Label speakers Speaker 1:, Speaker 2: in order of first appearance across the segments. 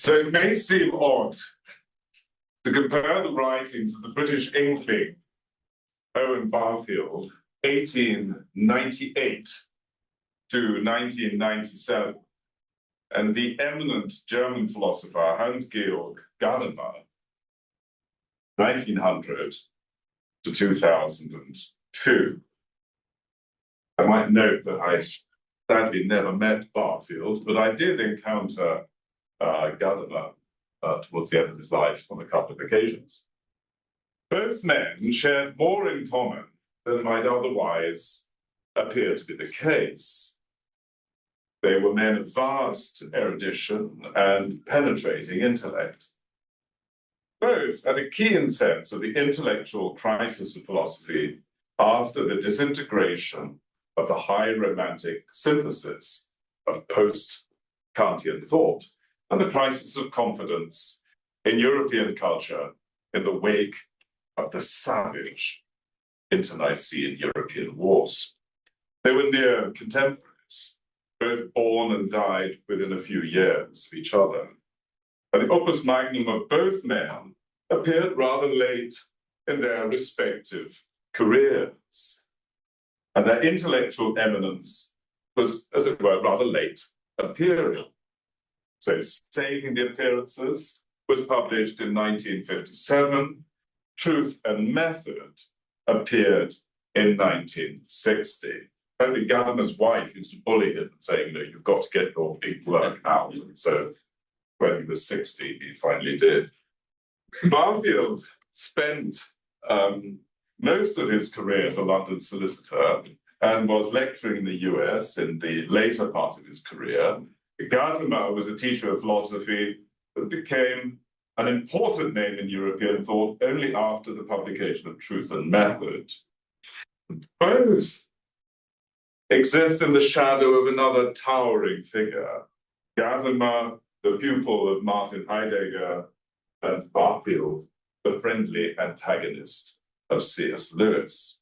Speaker 1: So it may seem odd to compare the writings of the British inkling Owen Barfield, 1898 to 1997, and the eminent German philosopher Hans-Georg Gadamer, 1900 to 2002. I might note that I sadly never met Barfield, but I did encounter Gadamer towards the end of his life on a couple of occasions. Both men shared more in common than might otherwise appear to be the case. They were men of vast erudition and penetrating intellect. Both had a keen sense of the intellectual crisis of philosophy after the disintegration of the high romantic synthesis of post-Kantian thought and the crisis of confidence in European culture in the wake of the savage internecine European wars. They were near contemporaries, both born and died within a few years of each other. And the opus magnum of both men appeared rather late in their respective careers. And their intellectual eminence was, as it were, rather late appearing. So Saving the Appearances was published in 1957. Truth and Method appeared in 1960. Only Gadamer's wife used to bully him, saying, "No, you've got to get your big work out." And so when he was 60, he finally did. Barfield spent most of his career as a London solicitor and was lecturing in the US in the later part of his career. Gadamer was a teacher of philosophy that became an important name in European thought only after the publication of Truth and Method. Both exist in the shadow of another towering figure, Gadamer, the pupil of Martin Heidegger, and Barfield, the friendly antagonist of C.S. Lewis.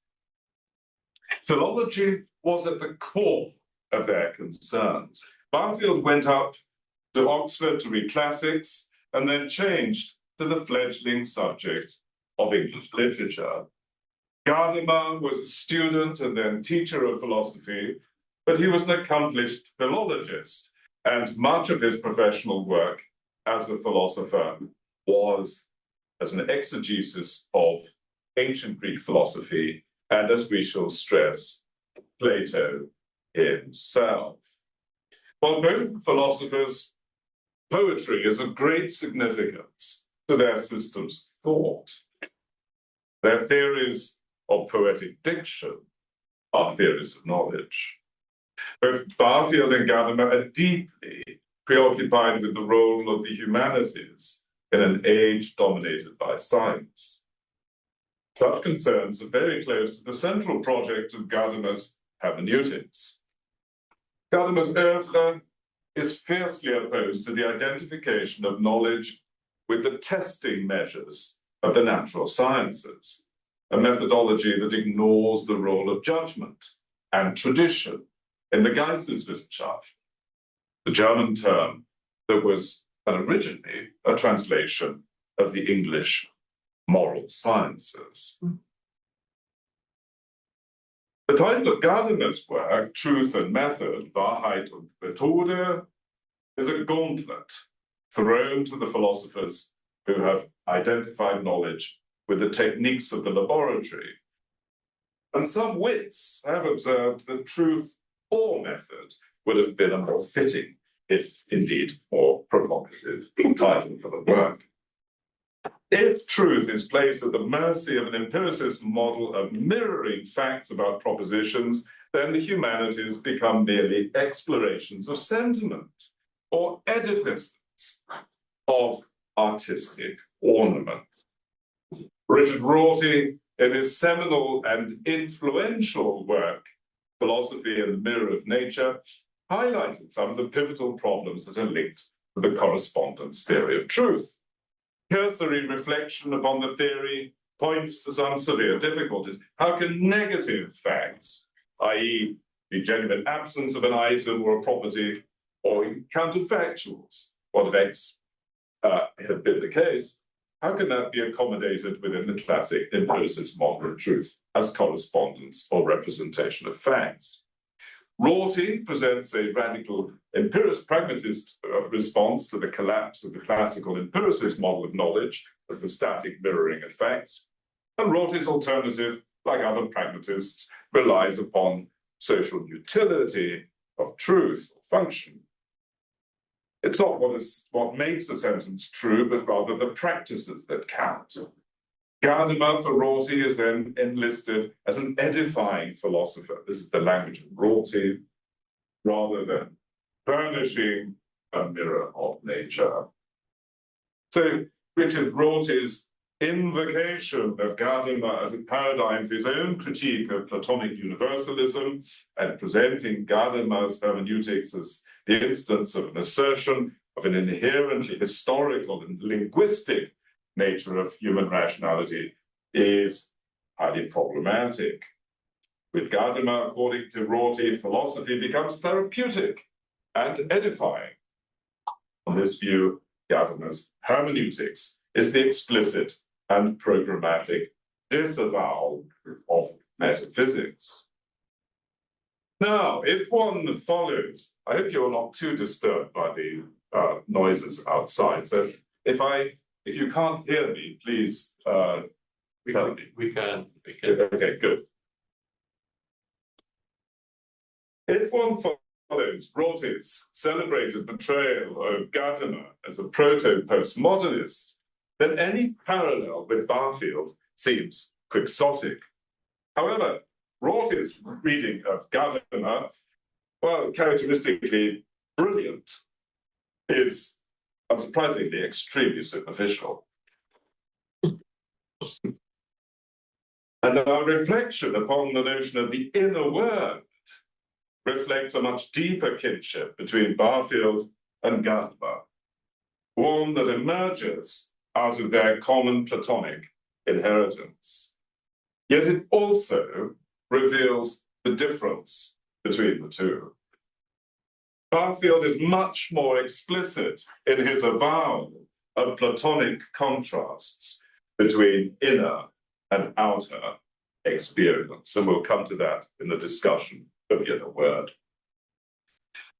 Speaker 1: Philology was at the core of their concerns. Barfield went up to Oxford to read classics and then changed to the fledgling subject of English literature. Gadamer was a student and then teacher of philosophy, but he was an accomplished philologist, and much of his professional work as a philosopher was as an exegesis of ancient Greek philosophy, and as we shall stress, Plato himself. While both philosophers, poetry is of great significance to their systems of thought. Their theories of poetic diction are theories of knowledge. Both Barfield and Gadamer are deeply preoccupied with the role of the humanities in an age dominated by science. Such concerns are very close to the central project of Gadamer's hermeneutics. Gadamer's oeuvre is fiercely opposed to the identification of knowledge with the testing measures of the natural sciences, a methodology that ignores the role of judgment and tradition in the Geisteswissenschaft, the German term that was originally a translation of the English moral sciences. The title of Gadamer's work, Truth and Method, Wahrheit und Methode, is a gauntlet thrown to the philosophers who have identified knowledge with the techniques of the laboratory. And some wits have observed that truth or method would have been a more fitting, if indeed more provocative, title for the work. If truth is placed at the mercy of an empiricist model of mirroring facts about propositions, then the humanities become merely explorations of sentiment or edifices of artistic ornament. Richard Rorty, in his seminal and influential work, Philosophy and the Mirror of Nature, highlighted some of the pivotal problems that are linked to the correspondence theory of truth. Cursory reflection upon the theory points to some severe difficulties. How can negative facts, i.e., the genuine absence of an item or a property, or counterfactuals, what of X had been the case, how can that be accommodated within the classic empiricist model of truth as correspondence or representation of facts? Rorty presents a radical pragmatist response to the collapse of the classical empiricist model of knowledge as the static mirroring of facts. And Rorty's alternative, like other pragmatists, relies upon social utility of truth or function. It's not what makes a sentence true, but rather the practices that count. Gadamer for Rorty is then enlisted as an edifying philosopher. This is the language of Rorty, rather than furnishing a mirror of nature. So Richard Rorty's invocation of Gadamer as a paradigm for his own critique of Platonic universalism and presenting Gadamer's hermeneutics as the instance of an assertion of an inherently historical and linguistic nature of human rationality is highly problematic. With Gadamer, according to Rorty, philosophy becomes therapeutic and edifying. On this view, Gadamer's hermeneutics is the explicit and programmatic disavowal of metaphysics. Now, if one follows, I hope you're not too disturbed by the noises outside. So if you can't hear me, please tell me.
Speaker 2: We can.
Speaker 1: Okay, good. If one follows Rorty's celebrated portrayal of Gadamer as a proto-postmodernist, then any parallel with Barfield seems quixotic. However, Rorty's reading of Gadamer, while characteristically brilliant, is unsurprisingly extremely superficial. And our reflection upon the notion of the inner word reflects a much deeper kinship between Barfield and Gadamer, one that emerges out of their common Platonic inheritance. Yet it also reveals the difference between the two. Barfield is much more explicit in his avowal of Platonic contrasts between inner and outer experience, and we'll come to that in the discussion of the inner word.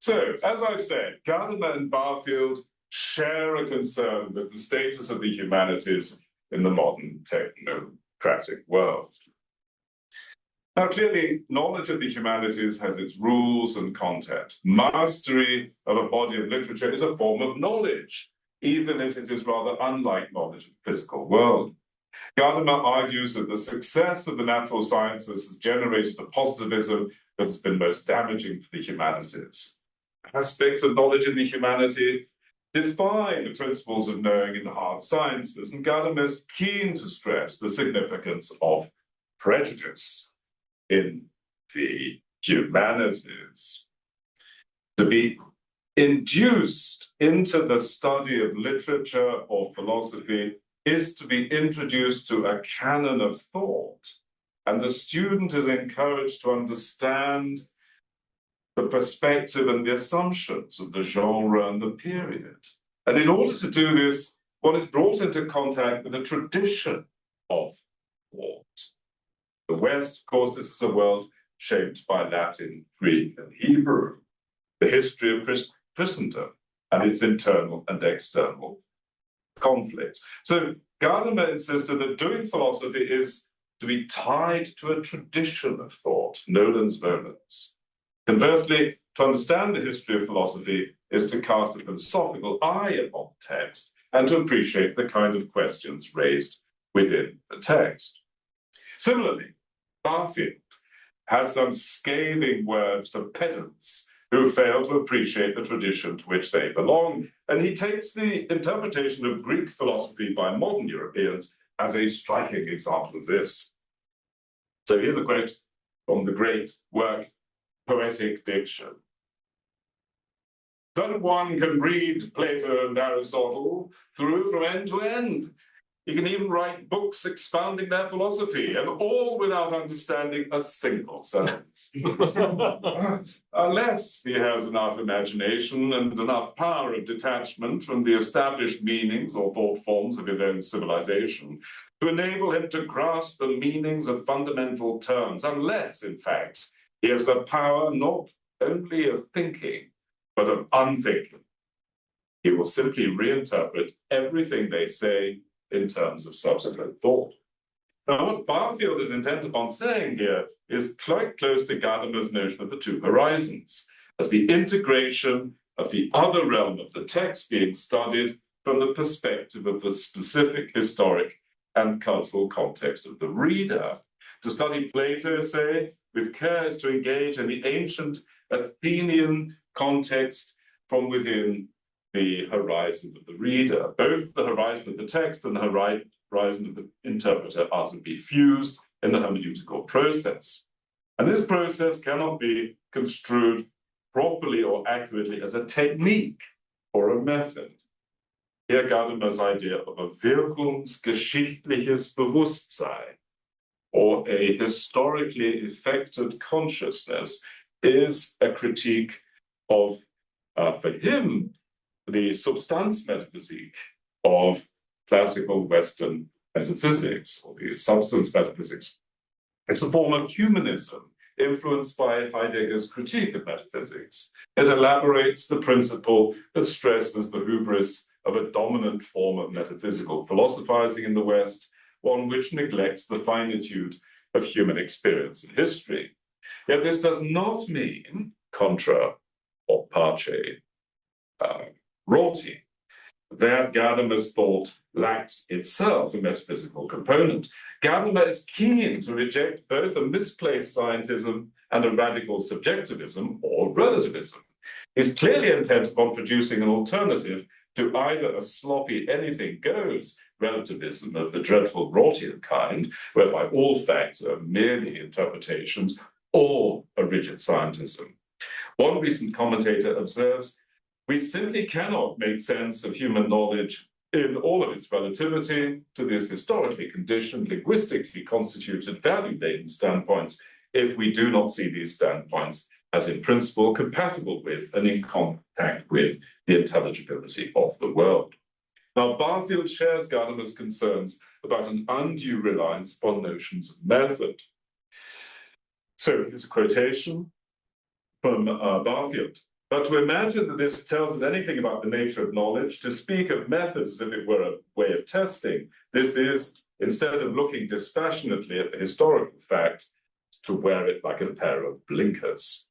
Speaker 1: So, as I've said, Gadamer and Barfield share a concern with the status of the humanities in the modern technocratic world. Now, clearly, knowledge of the humanities has its rules and content. Mastery of a body of literature is a form of knowledge, even if it is rather unlike knowledge of the physical world. Gadamer argues that the success of the natural sciences has generated a positivism that has been most damaging for the humanities. Aspects of knowledge in the humanity defy the principles of knowing in the hard sciences, and Gadamer is keen to stress the significance of prejudice in the humanities. To be induced into the study of literature or philosophy is to be introduced to a canon of thought, and the student is encouraged to understand the perspective and the assumptions of the genre and the period. And in order to do this, one is brought into contact with a tradition of thought. The West, of course, this is a world shaped by Latin, Greek, and Hebrew, the history of Christendom and its internal and external conflicts. So Gadamer insisted that doing philosophy is to be tied to a tradition of thought, nolens volens. Conversely, to understand the history of philosophy is to cast a philosophical eye upon text and to appreciate the kind of questions raised within the text. Similarly, Barfield has some scathing words for pedants who fail to appreciate the tradition to which they belong, and he takes the interpretation of Greek philosophy by modern Europeans as a striking example of this. So here's a quote from the great work, Poetic Diction. "That one can read Plato and Aristotle through from end to end. He can even write books expounding their philosophy, and all without understanding a single sentence. Unless he has enough imagination and enough power of detachment from the established meanings or thought forms of his own civilization to enable him to grasp the meanings of fundamental terms, unless, in fact, he has the power not only of thinking, but of unthinking. He will simply reinterpret everything they say in terms of subsequent thought. Now, what Barfield is intent upon saying here is quite close to Gadamer's notion of the two horizons, as the integration of the other realm of the text being studied from the perspective of the specific historic and cultural context of the reader. To study Plato, say, with care is to engage in the ancient Athenian context from within the horizon of the reader. Both the horizon of the text and the horizon of the interpreter are to be fused in the hermeneutical process. And this process cannot be construed properly or accurately as a technique or a method. Here Gadamer's idea of a wirkungsgeschichtliches Bewusstsein, or a historically effected consciousness, is a critique of, for him, the substance metaphysique of classical Western metaphysics, or the substance metaphysics. It's a form of humanism influenced by Heidegger's critique of metaphysics. It elaborates the principle that stresses the hubris of a dominant form of metaphysical philosophizing in the West, one which neglects the finitude of human experience and history. Yet this does not mean, contra or parce roti, that Gadamer's thought lacks itself a metaphysical component. Gadamer is keen to reject both a misplaced scientism and a radical subjectivism or relativism. He's clearly intent upon producing an alternative to either a sloppy anything goes relativism of the dreadful Rotian kind, whereby all facts are merely interpretations, or a rigid scientism. One recent commentator observes, "We simply cannot make sense of human knowledge in all of its relativity to these historically conditioned, linguistically constituted, value-laden standpoints if we do not see these standpoints as in principle compatible with and in contact with the intelligibility of the world." Now, Barfield shares Gadamer's concerns about an undue reliance upon notions of method. So here's a quotation from Barfield. "But to imagine that this tells us anything about the nature of knowledge, to speak of methods as if it were a way of testing, this is, instead of looking dispassionately at the historical fact, to wear it like a pair of blinkers."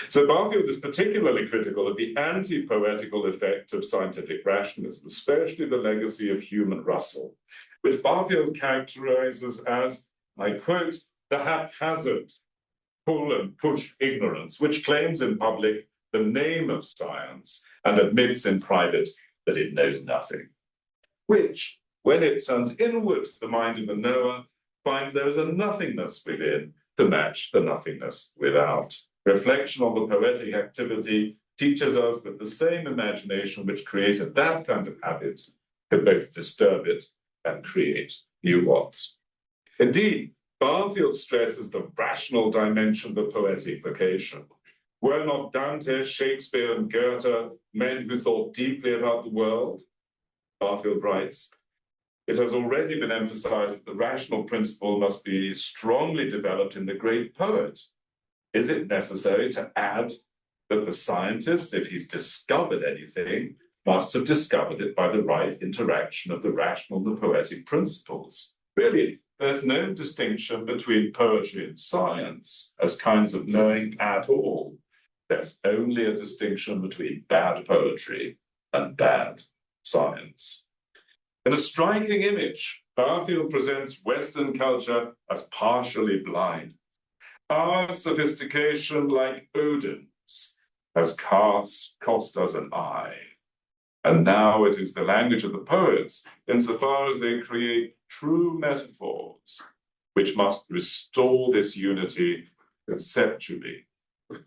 Speaker 1: So Barfield is particularly critical of the anti-poetical effect of scientific rationalism, especially the legacy of Hume and Russell, which Barfield characterizes as, I quote, "the haphazard, pull and push ignorance, which claims in public the name of science and admits in private that it knows nothing, which, when it turns inward to the mind of the knower, finds there is a nothingness within to match the nothingness without." Reflection on the poetic activity teaches us that the same imagination which created that kind of habit can both disturb it and create new ones. Indeed, Barfield stresses the rational dimension of poetic vocation. Were not Dante, Shakespeare, and Goethe men who thought deeply about the world? Barfield writes, "It has already been emphasized that the rational principle must be strongly developed in the great poet. Is it necessary to add that the scientist, if he's discovered anything, must have discovered it by the right interaction of the rational and the poetic principles? Really, there's no distinction between poetry and science as kinds of knowing at all. There's only a distinction between bad poetry and bad science." In a striking image, Barfield presents Western culture as partially blind. Our sophistication, like Odin's, has cost us an eye. And now it is the language of the poets, insofar as they create true metaphors, which must restore this unity conceptually,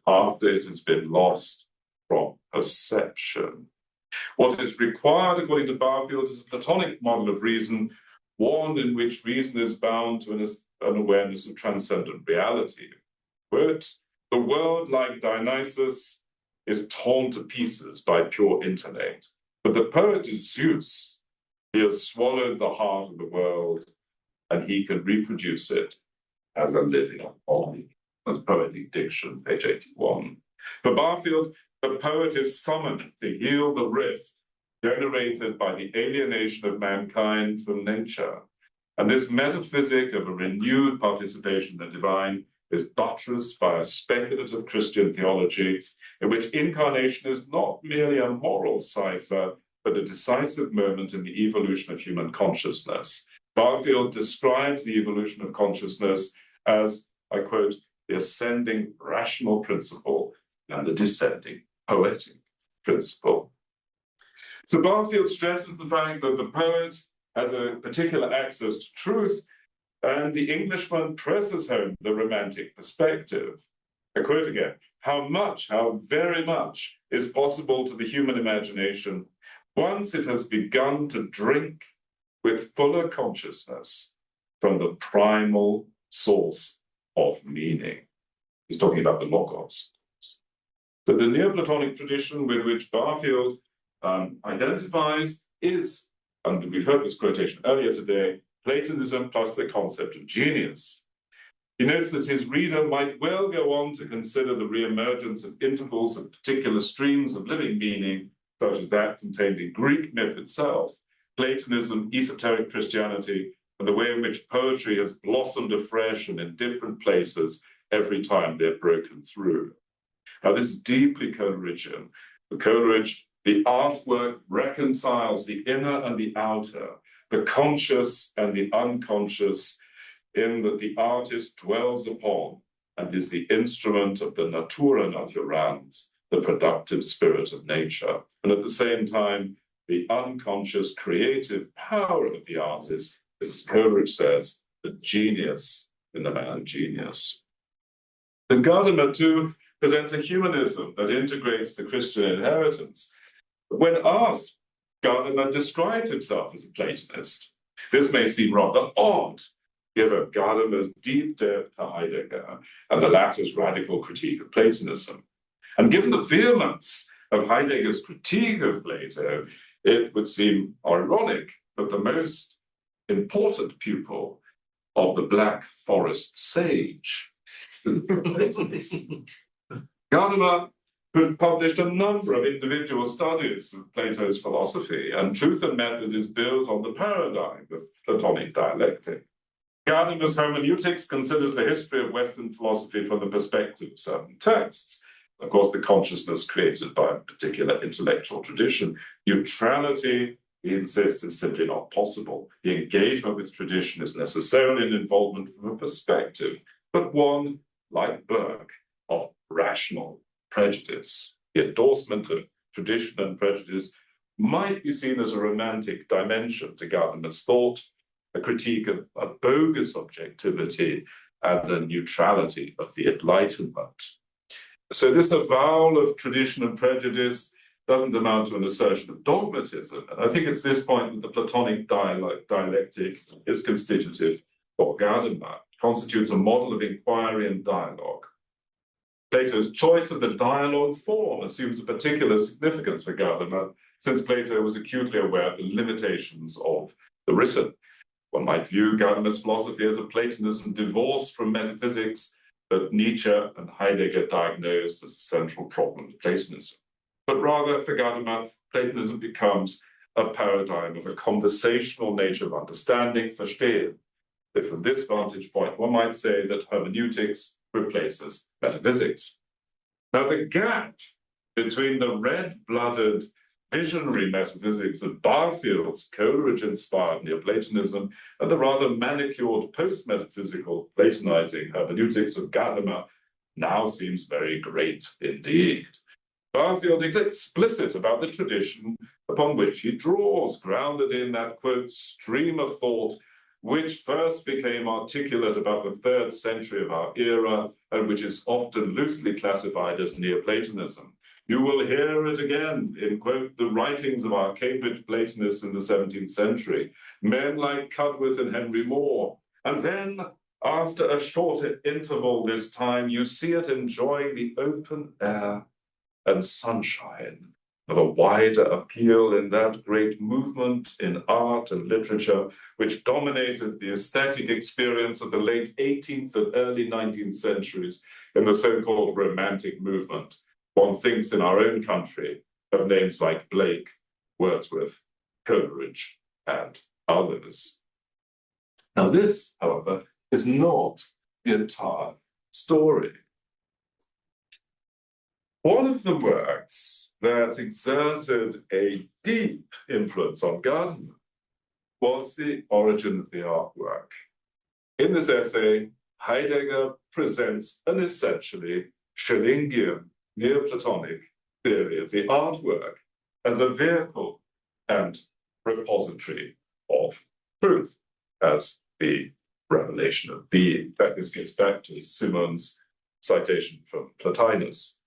Speaker 1: after it has been lost from perception. What is required, according to Barfield, is a Platonic model of reason, one in which reason is bound to an awareness of transcendent reality. Quote, the world, like Dionysus, is torn to pieces by pure intellect, but the poet is Zeus. He has swallowed the heart of the world, and he can reproduce it as a living body. That's Poetic Diction, page 81. For Barfield, the poet is summoned to heal the rift generated by the alienation of mankind from nature. And this metaphysic of a renewed participation in the divine is buttressed by a speculative Christian theology in which incarnation is not merely a moral cipher, but a decisive moment in the evolution of human consciousness. Barfield describes the evolution of consciousness as, I quote, the ascending rational principle and the descending poetic principle. So Barfield stresses the fact that the poet has a particular access to truth, and the Englishman presses home the romantic perspective. I quote again, how very much is possible to the human imagination once it has begun to drink with fuller consciousness from the primal source of meaning. He's talking about the Logos. So the Neoplatonic tradition with which Barfield identifies is, and we heard this quotation earlier today, Platonism plus the concept of genius. He notes that his reader might well go on to consider the reemergence of intervals of particular streams of living meaning, such as that contained in Greek myth itself, Platonism, esoteric Christianity, and the way in which poetry has blossomed afresh and in different places every time they're broken through. Now, this is deeply Coleridgean. For Coleridge, the artwork reconciles the inner and the outer, the conscious and the unconscious, in that the artist dwells upon and is the instrument of the natura naturans, the productive spirit of nature. And at the same time, the unconscious creative power of the artist is, as Coleridge says, the genius in the man genius. And Gadamer, too, presents a humanism that integrates the Christian inheritance. When asked, Gadamer described himself as a Platonist. This may seem rather odd, given Gadamer's deep debt to Heidegger and the latter's radical critique of Platonism. And given the vehemence of Heidegger's critique of Plato, it would seem ironic that the most important pupil of the Black Forest sage, Gadamer published a number of individual studies of Plato's philosophy, and Truth and Method is built on the paradigm of Platonic dialectic. Gadamer's hermeneutics considers the history of Western philosophy from the perspective of certain texts. Of course, the consciousness created by a particular intellectual tradition. Neutrality, he insists, is simply not possible. The engagement with tradition is necessarily an involvement from a perspective, but one, like Burke, of rational prejudice. The endorsement of tradition and prejudice might be seen as a romantic dimension to Gadamer's thought, a critique of a bogus objectivity and a neutrality of the Enlightenment. So this avowal of tradition and prejudice doesn't amount to an assertion of dogmatism. And I think it's this point that the Platonic dialectic is constitutive for Gadamer, constitutes a model of inquiry and dialogue. Plato's choice of the dialogue form assumes a particular significance for Gadamer, since Plato was acutely aware of the limitations of the written. One might view Gadamer's philosophy as a Platonism divorced from metaphysics that Nietzsche and Heidegger diagnosed as a central problem of Platonism. But rather, for Gadamer, Platonism becomes a paradigm of a conversational nature of understanding, verstehen. So from this vantage point, one might say that hermeneutics replaces metaphysics. Now, the gap between the red-blooded visionary metaphysics of Barfield's Coleridge-inspired Neoplatonism and the rather manicured post-metaphysical Platonizing hermeneutics of Gadamer now seems very great indeed. Barfield is explicit about the tradition upon which he draws, grounded in that, quote, stream of thought which first became articulate about the 3rd century of our era, and which is often loosely classified as Neoplatonism. You will hear it again in, quote, the writings of our Cambridge Platonists in the 17th century, men like Cudworth and Henry Moore. And then, after a shorter interval this time, you see it enjoying the open air and sunshine of a wider appeal in that great movement in art and literature which dominated the aesthetic experience of the late 18th and early 19th centuries in the so-called Romantic movement. One thinks in our own country of names like Blake, Wordsworth, Coleridge, and others. Now this, however, is not the entire story. One of the works that exerted a deep influence on Gadamer was the Origin of the Artwork. In this essay, Heidegger presents an essentially Schellingian Neoplatonic theory of the artwork as a vehicle and repository of truth, as the revelation of being. That this gets back to Simon's citation from Plotinus.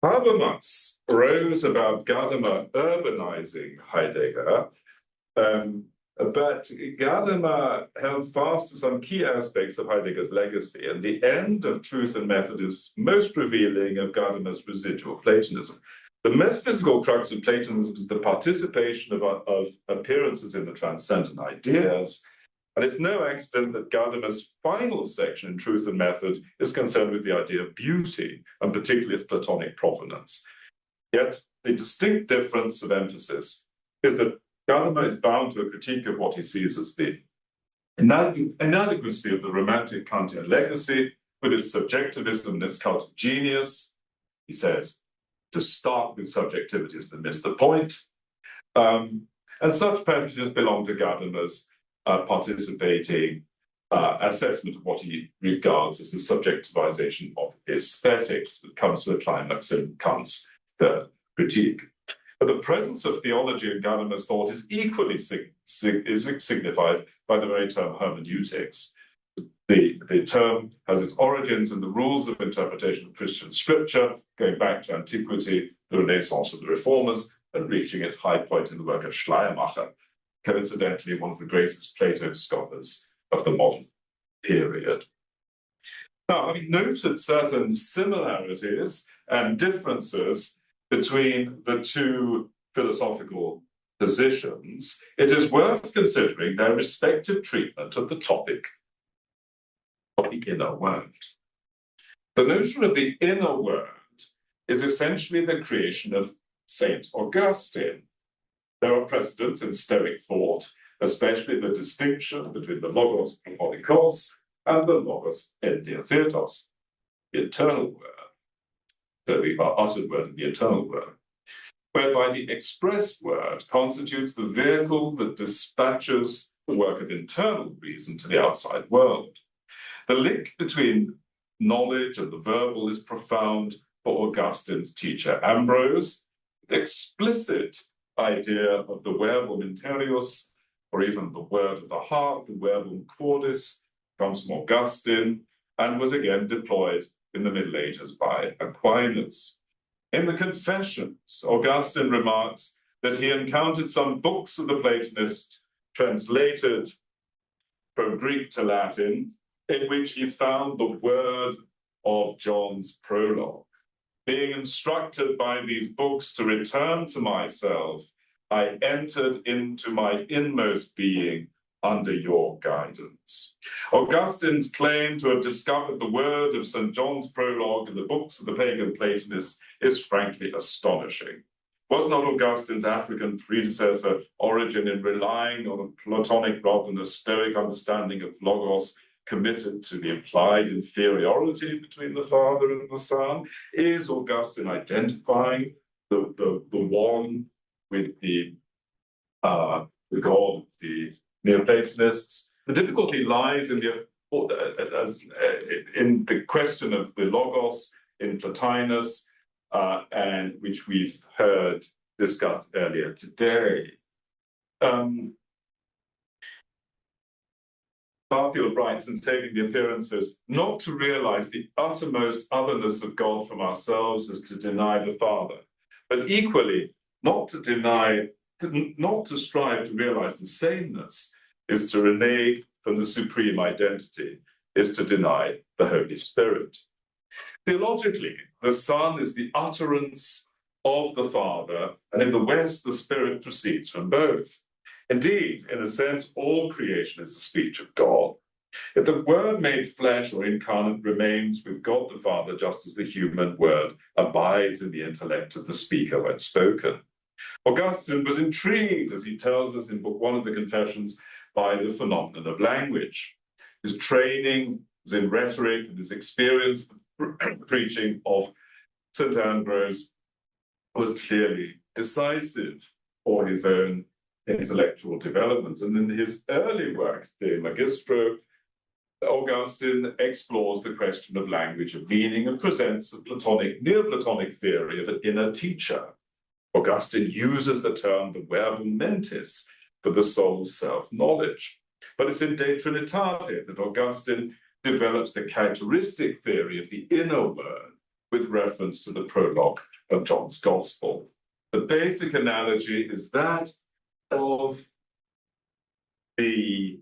Speaker 1: Habermas wrote about Gadamer urbanizing Heidegger, but Gadamer held fast to some key aspects of Heidegger's legacy, and the end of Truth and Method is most revealing of Gadamer's residual Platonism. The metaphysical crux of Platonism is the participation of appearances in the transcendent ideas, and it's no accident that Gadamer's final section in Truth and Method is concerned with the idea of beauty, and particularly its Platonic provenance. Yet, the distinct difference of emphasis is that Gadamer is bound to a critique of what he sees as the inadequacy of the Romantic Kantian legacy, with its subjectivism and its cult of genius. He says, to start with subjectivity is to miss the point. And such passages belong to Gadamer's participating assessment of what he regards as the subjectivization of aesthetics, that comes to a climax in Kant's third critique. But the presence of theology in Gadamer's thought is equally signified by the very term hermeneutics. The term has its origins in the rules of interpretation of Christian scripture, going back to antiquity, the Renaissance of the Reformers, and reaching its high point in the work of Schleiermacher, coincidentally one of the greatest Plato scholars of the modern period. Now, having noted certain similarities and differences between the two philosophical positions, it is worth considering their respective treatment of the topic of the inner world. The notion of the inner world is essentially the creation of Saint Augustine. There are precedents in Stoic thought, especially the distinction between the logos prophonikos and the logos endiathetos, the eternal word, so the uttered word and the eternal word, whereby the expressed word constitutes the vehicle that dispatches the work of internal reason to the outside world. The link between knowledge and the verbal is profound for Augustine's teacher Ambrose. The explicit idea of the verbum interius, or even the word of the heart, the verbum cordis, comes from Augustine and was again deployed in the Middle Ages by Aquinas. In the Confessions, Augustine remarks that he encountered some books of the Platonists translated from Greek to Latin, in which he found the word of John's prologue. Being instructed by these books to return to myself, I entered into my inmost being under your guidance. Augustine's claim to have discovered the word of St. John's prologue in the books of the pagan Platonists is frankly astonishing. Was not Augustine's African predecessor Origen, in relying on a Platonic rather than a Stoic understanding of logos, committed to the implied inferiority between the Father and the Son? Is Augustine identifying the one with the God of the Neoplatonists? The difficulty lies in the question of the logos in Plotinus, and which we've heard discussed earlier today. Barfield writes in Saving the Appearances, not to realize the uttermost otherness of God from ourselves is to deny the Father, but equally not to strive to realize the sameness is to renege from the supreme identity, is to deny the Holy Spirit. Theologically, the Son is the utterance of the Father, and in the West, the Spirit proceeds from both. Indeed, in a sense, all creation is the speech of God. If the Word made flesh or incarnate remains with God the Father, just as the human word abides in the intellect of the speaker when spoken. Augustine was intrigued, as he tells us in Book 1 of the Confessions, by the phenomenon of language. His training was in rhetoric, and his experience preaching of St. Ambrose was clearly decisive for his own intellectual development. And in his early work, De Magistro, Augustine explores the question of language and meaning and presents a Neoplatonic theory of an inner teacher. Augustine uses the term the verbum mentis for the soul's self-knowledge. But it's in De Trinitate that Augustine develops the characteristic theory of the inner word with reference to the prologue of John's Gospel. The basic analogy is that of the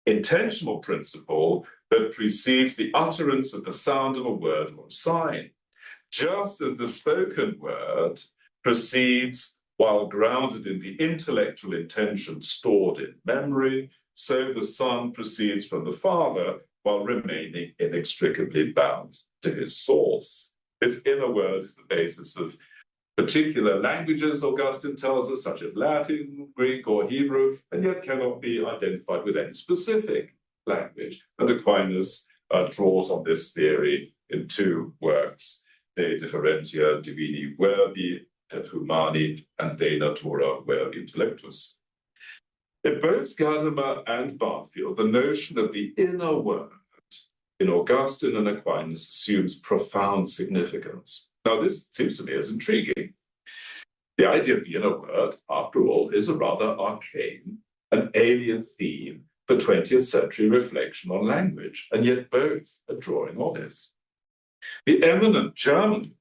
Speaker 1: intentional principle that precedes the utterance of the sound of a word or sign, just as the spoken word proceeds while grounded in the intellectual intention stored in memory, so the Son proceeds from the Father while remaining inextricably bound to his source. This inner word is the basis of particular languages, Augustine tells us, such as Latin, Greek, or Hebrew, and yet cannot be identified with any specific language. And Aquinas draws on this theory in two works, De Differentia Divini Verbi et Humani and De Natura Verbi Intellectus. In both Gadamer and Barfield, the notion of the inner word in Augustine and Aquinas assumes profound significance. Now, this seems to me as intriguing. The idea of the inner word, after all, is a rather arcane and alien theme for 20th century reflection on language, and yet both are drawing on it. The eminent German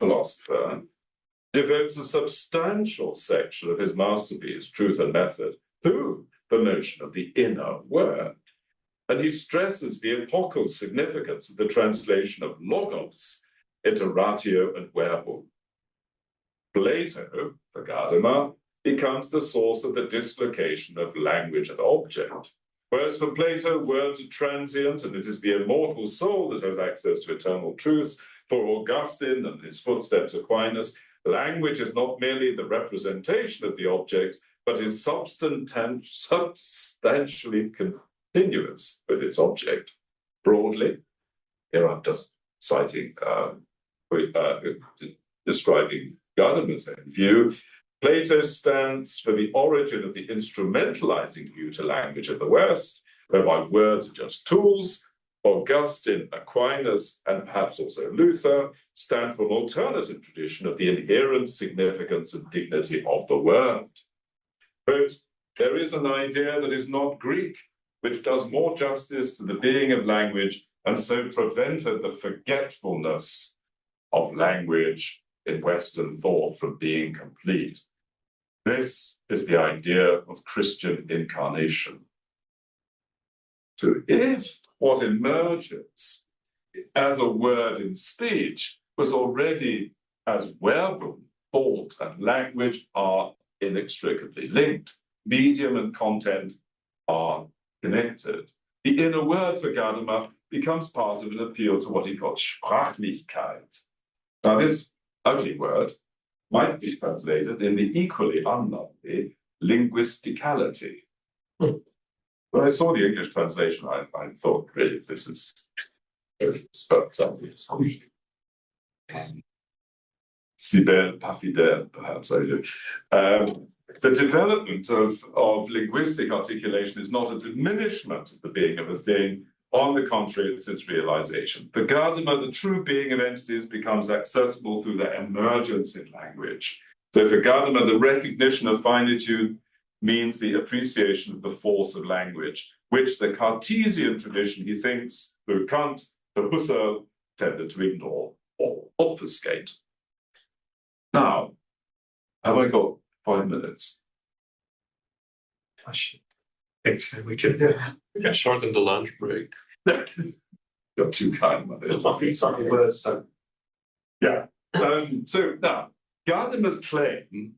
Speaker 1: philosopher devotes a substantial section of his masterpiece, Truth and Method, to the notion of the inner word. And he stresses the epochal significance of the translation of logos into ratio and verbum. Plato, the Gadamer, becomes the source of the dislocation of language and object. Whereas for Plato, words are transient, and it is the immortal soul that has access to eternal truths. For Augustine and his footsteps Aquinas, language is not merely the representation of the object, but is substantially continuous with its object. Broadly, here I'm just citing, describing Gadamer's own view, Plato stands for the origin of the instrumentalizing view to language in the West, whereby words are just tools. Augustine, Aquinas, and perhaps also Luther stand for an alternative tradition of the inherent significance and dignity of the word. But there is an idea that is not Greek, which does more justice to the being of language and so prevented the forgetfulness of language in Western thought from being complete. This is the idea of Christian incarnation. So if what emerges as a word in speech was already as verbum, thought and language are inextricably linked, medium and content are connected. The inner word for Gadamer becomes part of an appeal to what he called Sprachlichkeit. Now, this ugly word might be translated in the equally unlovely linguisticality. When I saw the English translation, I thought, really, this is si belle, pas fidèle, perhaps I do. The development of linguistic articulation is not a diminishment of the being of a thing. On the contrary, it's its realization. For Gadamer, the true being of entities becomes accessible through their emergence in language. So for Gadamer, the recognition of finitude means the appreciation of the force of language, which the Cartesian tradition, he thinks, through Kant, the Husserl, tended to ignore or obfuscate. Now, have I got 5 minutes?
Speaker 2: I should think so. We can shorten the lunch break.
Speaker 1: You're too kind,
Speaker 2: Words.
Speaker 1: Yeah. So now, Gadamer's claim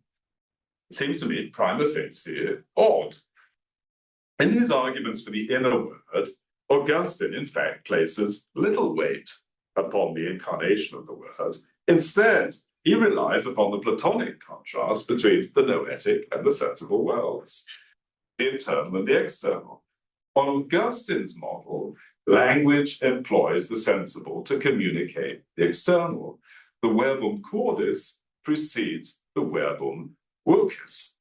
Speaker 1: seems to me prima facie odd. In his arguments for the inner word, Augustine, in fact, places little weight upon the incarnation of the word. Instead, he relies upon the Platonic contrast between the noetic and the sensible worlds, the internal and the external. On Augustine's model, language employs the sensible to communicate the external. The verbum cordis precedes the verbum vocis.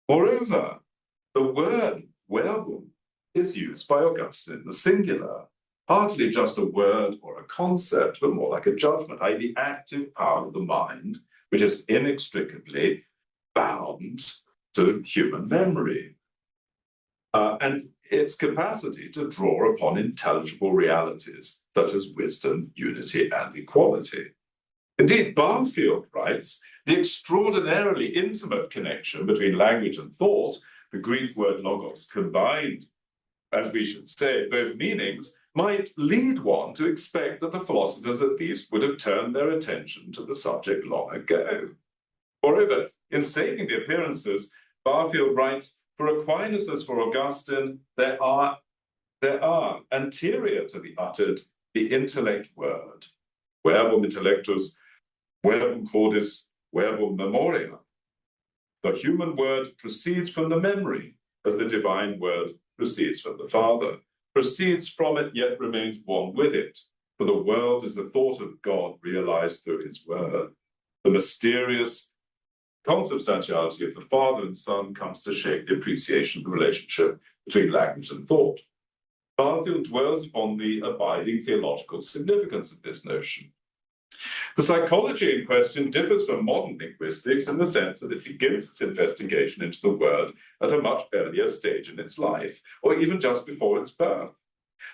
Speaker 1: Moreover, the word verbum is used by Augustine in the singular, hardly just a word or a concept, but more like a judgment, i.e. the active power of the mind, which is inextricably bound to human memory. And its capacity to draw upon intelligible realities, such as wisdom, unity, and equality. Indeed, Barfield writes, the extraordinarily intimate connection between language and thought, the Greek word logos combined, as we should say, both meanings, might lead one to expect that the philosophers at least would have turned their attention to the subject long ago. Moreover, in saving the appearances, Barfield writes, for Aquinas as for Augustine, there are anterior to the uttered, the intellect word, verbum intellectus, verbum cordis, verbum memoria. The human word proceeds from the memory, as the divine word proceeds from the Father, proceeds from it, yet remains one with it. For the world is the thought of God realized through his word. The mysterious consubstantiality of the Father and Son comes to shape the appreciation of the relationship between language and thought. Barfield dwells upon the abiding theological significance of this notion. The psychology in question differs from modern linguistics in the sense that it begins its investigation into the word at a much earlier stage in its life, or even just before its birth.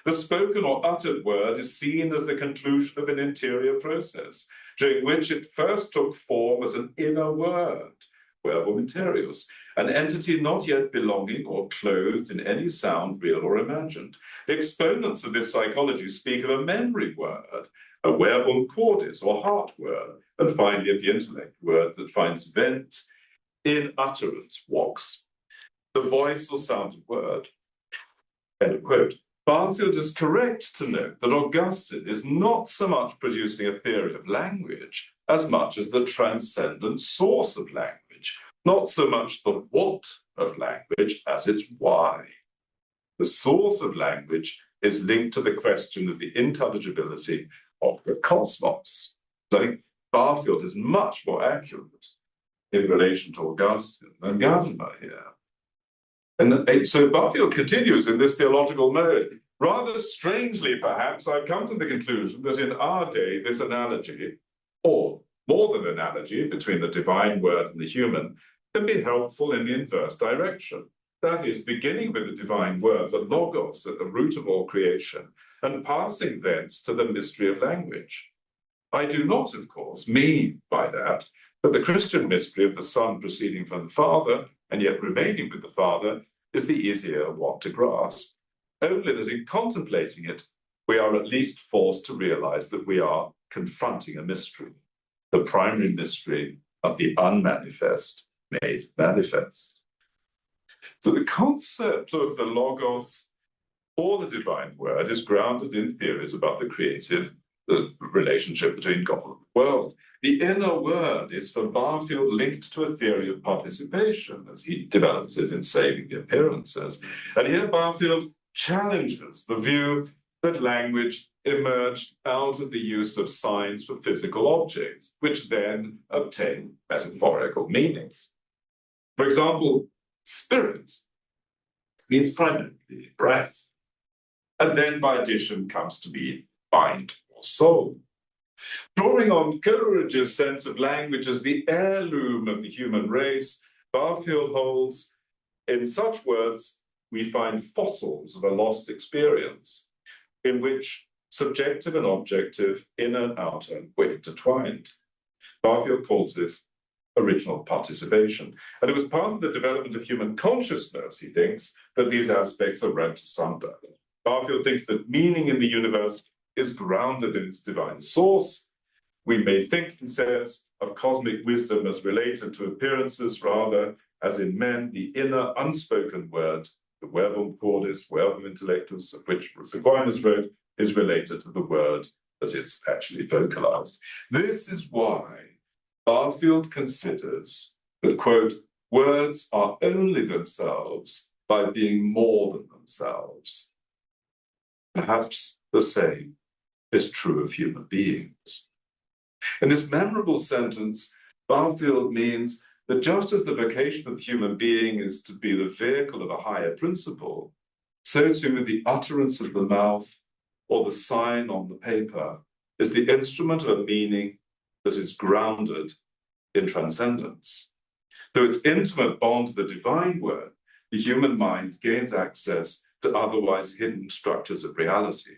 Speaker 1: The spoken or uttered word is seen as the conclusion of an interior process, during which it first took form as an inner word, verbum interius, an entity not yet belonging or clothed in any sound, real or imagined. The exponents of this psychology speak of a memory word, a verbum cordis or heart word, and finally of the intellect word that finds vent in utterance, vox, the voice or sounded word. End quote. Barfield is correct to note that Augustine is not so much producing a theory of language as much as the transcendent source of language, not so much the what of language as its why. The source of language is linked to the question of the intelligibility of the cosmos. So I think Barfield is much more accurate in relation to Augustine than Gadamer here. And so Barfield continues in this theological mode. Rather strangely, perhaps, I've come to the conclusion that in our day, this analogy, or more than analogy, between the divine word and the human, can be helpful in the inverse direction. That is, beginning with the divine word, the logos at the root of all creation, and passing thence to the mystery of language. I do not, of course, mean by that the Christian mystery of the Son proceeding from the Father, and yet remaining with the Father, is the easier one to grasp. Only that in contemplating it, we are at least forced to realize that we are confronting a mystery, the primary mystery of the unmanifest made manifest. So the concept of the logos or the divine word is grounded in theories about the relationship between God and the world. The inner word is for Barfield linked to a theory of participation as he develops it in Saving the Appearances. And here Barfield challenges the view that language emerged out of the use of signs for physical objects, which then obtain metaphorical meanings. For example, spirit means primarily breath, and then by addition comes to be mind or soul. Drawing on Coleridge's sense of language as the heirloom of the human race, Barfield holds in such words, we find fossils of a lost experience in which subjective and objective, inner and outer, were intertwined. Barfield calls this original participation. And it was part of the development of human consciousness, he thinks, that these aspects are rent asunder. Barfield thinks that meaning in the universe is grounded in its divine source. We may think, he says, of cosmic wisdom as related to appearances rather as in men the inner unspoken word, the verbum cordis, verbum intellectus, of which Aquinas wrote, is related to the word that is actually vocalized. This is why Barfield considers that, quote, words are only themselves by being more than themselves. Perhaps the same is true of human beings. In this memorable sentence, Barfield means that just as the vocation of the human being is to be the vehicle of a higher principle, so too the utterance of the mouth or the sign on the paper is the instrument of a meaning that is grounded in transcendence. Through its intimate bond to the divine word, the human mind gains access to otherwise hidden structures of reality.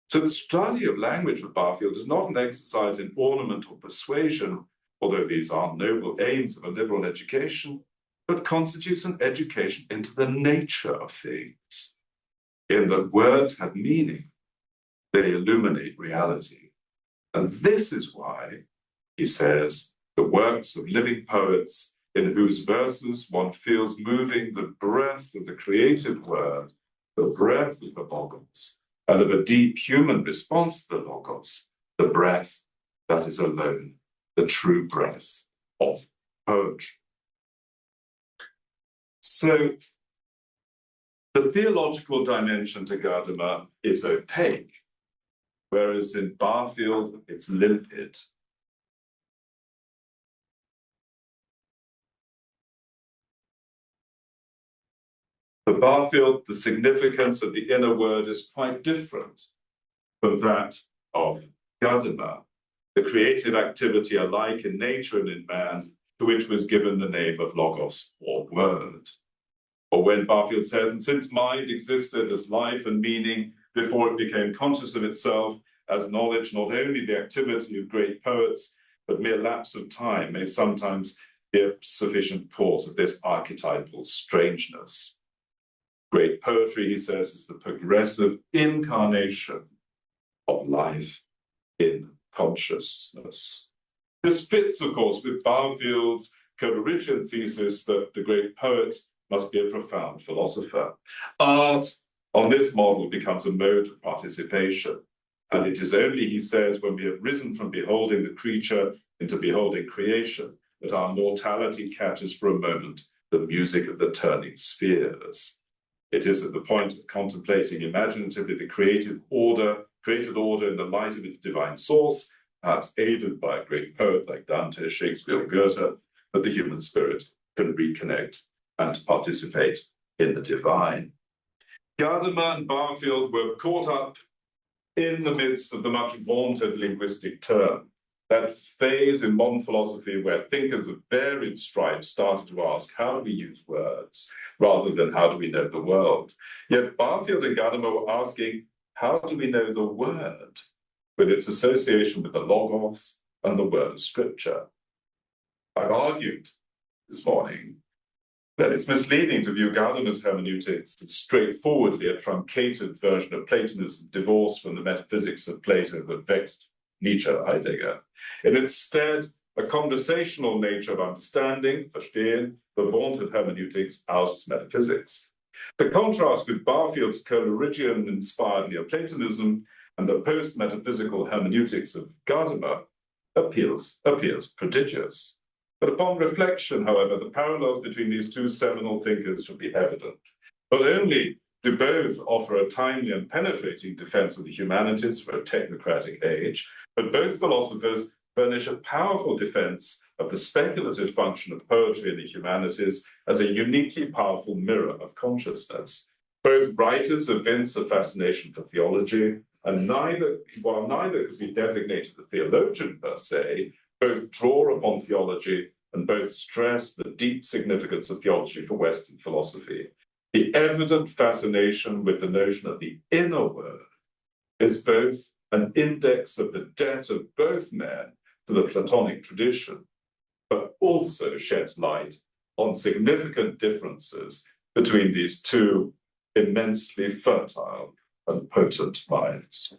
Speaker 1: So the study of language for Barfield is not an exercise in ornament or persuasion, although these are noble aims of a liberal education, but constitutes an education into the nature of things. In that words have meaning, they illuminate reality. And this is why, he says, the works of living poets in whose verses one feels moving the breath of the creative word, the breath of the logos, and of a deep human response to the logos, the breath that is alone the true breath of poetry. So the theological dimension to Gadamer is opaque, whereas in Barfield it's limpid. For Barfield, the significance of the inner word is quite different from that of Gadamer, the creative activity alike in nature and in man, to which was given the name of logos, or word. Or when Barfield says, and since mind existed as life and meaning before it became conscious of itself, as knowledge not only the activity of great poets, but mere lapse of time may sometimes be a sufficient cause of this archetypal strangeness. Great poetry, he says, is the progressive incarnation of life in consciousness. This fits, of course, with Barfield's Coleridgean thesis that the great poet must be a profound philosopher. Art, on this model, becomes a mode of participation. And it is only, he says, when we have risen from beholding the creature into beholding creation, that our mortality catches for a moment the music of the turning spheres. It is at the point of contemplating imaginatively the created order in the light of its divine source, perhaps aided by a great poet like Dante, Shakespeare, or Goethe, that the human spirit can reconnect and participate in the divine. Gadamer and Barfield were caught up in the midst of the much vaunted linguistic turn, that phase in modern philosophy where thinkers of varied stripes started to ask, how do we use words, rather than how do we know the world? Yet Barfield and Gadamer were asking, how do we know the word, with its association with the logos and the word of scripture? I've argued this morning that it's misleading to view Gadamer's hermeneutics as straightforwardly a truncated version of Platonism, divorced from the metaphysics of Plato that vexed Nietzsche, Heidegger. And instead, a conversational nature of understanding, verstehen, the vaunted hermeneutics ousts metaphysics. The contrast with Barfield's Coleridgean-inspired Neoplatonism and the post-metaphysical hermeneutics of Gadamer appears prodigious. But upon reflection, however, the parallels between these two seminal thinkers should be evident. Not only do both offer a timely and penetrating defense of the humanities for a technocratic age, but both philosophers furnish a powerful defense of the speculative function of poetry in the humanities as a uniquely powerful mirror of consciousness. Both writers evince a fascination for theology, and while neither could be designated a theologian per se, both draw upon theology and both stress the deep significance of theology for Western philosophy. The evident fascination with the notion of the inner word is both an index of the debt of both men to the Platonic tradition, but also sheds light on significant differences between these two immensely fertile and potent minds.